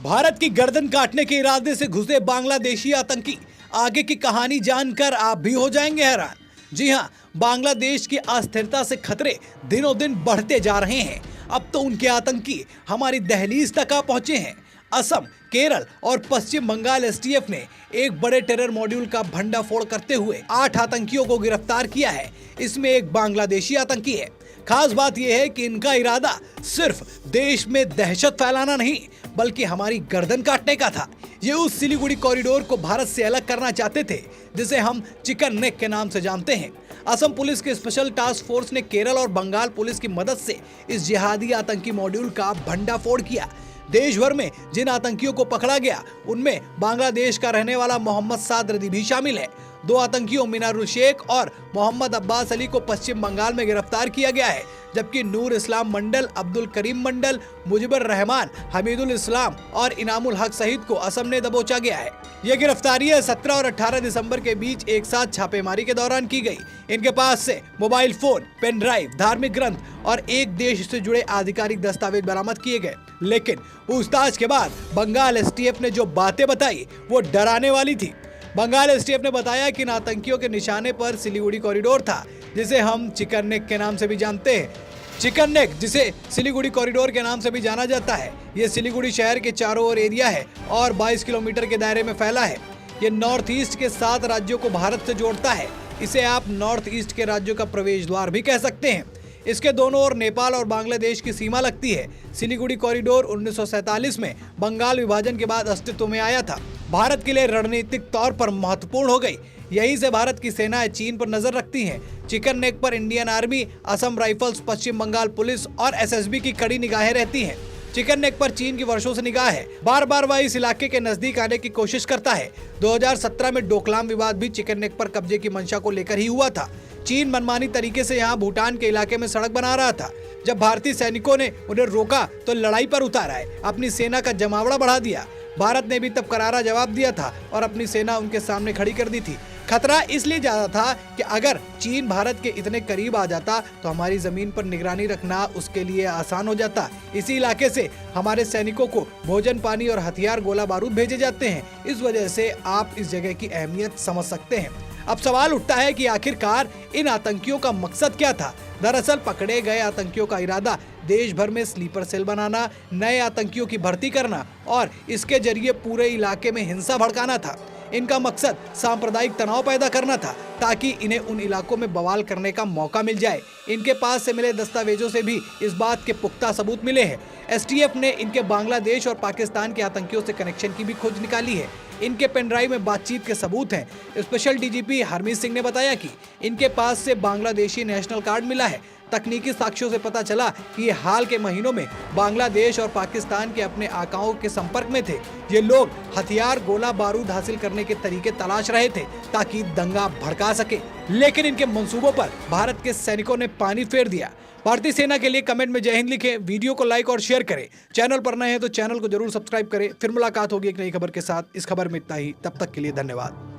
भारत की गर्दन काटने के इरादे से घुसे बांग्लादेशी आतंकी, आगे की कहानी जानकर आप भी हो जाएंगे हैरान। जी हां, बांग्लादेश की अस्थिरता से खतरे दिनों दिन बढ़ते जा रहे हैं। अब तो उनके आतंकी हमारी दहलीज तक आ पहुंचे हैं। असम, केरल और पश्चिम बंगाल एसटीएफ ने एक बड़े टेरर मॉड्यूल का भंडाफोड़ करते हुए 8 आतंकियों को गिरफ्तार किया है। इसमें एक बांग्लादेशी आतंकी है। खास बात यह है कि इनका इरादा सिर्फ देश में दहशत फैलाना नहीं, बल्कि हमारी गर्दन काटने का था। ये उस सिलीगुड़ी कॉरिडोर को भारत से अलग करना चाहते थे, जिसे हम चिकन नेक के नाम से जानते हैं। असम पुलिस के स्पेशल टास्क फोर्स ने केरल और बंगाल पुलिस की मदद से इस जिहादी आतंकी मॉड्यूल का भंडाफोड़ किया। देश भर में जिन आतंकियों को पकड़ा गया, उनमें बांग्लादेश का रहने वाला मोहम्मद साद रदी भी शामिल है। 2 आतंकियों मिनारुल शेख और मोहम्मद अब्बास अली को पश्चिम बंगाल में गिरफ्तार किया गया है, जबकि नूर इस्लाम मंडल, अब्दुल करीम मंडल, मुजिबर रहमान, हमीदुल इस्लाम और इनामुल हक सहित को असम ने दबोचा गया है। ये गिरफ्तारियां 17 और 18 दिसंबर के बीच एक साथ छापेमारी के दौरान की गई। इनके पास से मोबाइल फोन, पेन ड्राइव, धार्मिक ग्रंथ और एक देश से जुड़े आधिकारिक दस्तावेज बरामद किए गए। लेकिन पूछताछ के बाद बंगाल एसटीएफ ने जो बातें बताई वो डराने वाली थी। बंगाल एसटीएफ ने बताया कि इन आतंकियों के निशाने पर सिलीगुड़ी कॉरिडोर था, जिसे हम चिकन नेक के नाम से भी जानते हैं। चिकन नेक, जिसे सिलीगुड़ी कॉरिडोर के नाम से भी जाना जाता है, ये सिलीगुड़ी शहर के चारों ओर एरिया है और 22 किलोमीटर के दायरे में फैला है। ये नॉर्थ ईस्ट के 7 राज्यों को भारत से जोड़ता है। इसे आप नॉर्थ ईस्ट के राज्यों का प्रवेश द्वार भी कह सकते हैं। इसके दोनों ओर नेपाल और बांग्लादेश की सीमा लगती है। सिलीगुड़ी कॉरिडोर 1947 में बंगाल विभाजन के बाद अस्तित्व में आया था। भारत के लिए रणनीतिक तौर पर महत्वपूर्ण हो गई। यहीं से भारत की सेनाएं चीन पर नजर रखती हैं। चिकन नेक पर इंडियन आर्मी, असम राइफल्स, पश्चिम बंगाल पुलिस और एसएसबी की कड़ी निगाहें रहती हैं। चिकन नेक पर चीन की वर्षों से निगाह है। बार बार वह इस इलाके के नजदीक आने की कोशिश करता है। 2017 में डोकलाम विवाद भी चिकन नेक पर कब्जे की मंशा को लेकर ही हुआ था। चीन मनमानी तरीके से यहाँ भूटान के इलाके में सड़क बना रहा था। जब भारतीय सैनिकों ने उन्हें रोका तो लड़ाई पर उतर आए, अपनी सेना का जमावड़ा बढ़ा दिया। भारत ने भी तब करारा जवाब दिया था और अपनी सेना उनके सामने खड़ी कर दी थी। खतरा इसलिए ज्यादा था कि अगर चीन भारत के इतने करीब आ जाता तो हमारी जमीन पर निगरानी रखना उसके लिए आसान हो जाता। इसी इलाके से हमारे सैनिकों को भोजन, पानी और हथियार, गोला बारूद भेजे जाते हैं। इस वजह से आप इस जगह की अहमियत समझ सकते हैं। अब सवाल उठता है कि आखिरकार इन आतंकियों का मकसद क्या था। दरअसल पकड़े गए आतंकियों का इरादा देश भर में स्लीपर सेल बनाना, नए आतंकियों की भर्ती करना और इसके जरिए पूरे इलाके में हिंसा भड़काना था। इनका मकसद सांप्रदायिक तनाव पैदा करना था, ताकि इन्हें उन इलाकों में बवाल करने का मौका मिल जाए। इनके पास से मिले दस्तावेजों से भी इस बात के पुख्ता सबूत मिले हैं। एसटीएफ ने इनके बांग्लादेश और पाकिस्तान के आतंकियों से कनेक्शन की भी खोज निकाली है। इनके पेनड्राइव में बातचीत के सबूत हैं। स्पेशल डीजीपी हरमीत सिंह ने बताया कि इनके पास से बांग्लादेशी नेशनल कार्ड मिला है। तकनीकी साक्ष्यों से पता चला कि ये हाल के महीनों में बांग्लादेश और पाकिस्तान के अपने आकाओं के संपर्क में थे। ये लोग हथियार, गोला बारूद हासिल करने के तरीके तलाश रहे थे ताकि दंगा भड़का सके। लेकिन इनके मंसूबों पर भारत के सैनिकों ने पानी फेर दिया। भारतीय सेना के लिए कमेंट में जय हिंद लिखें, वीडियो को लाइक और शेयर करें। चैनल पर नए हैं तो चैनल को जरूर सब्सक्राइब करें। फिर मुलाकात होगी एक नई खबर के साथ। इस खबर में इतना ही, तब तक के लिए धन्यवाद।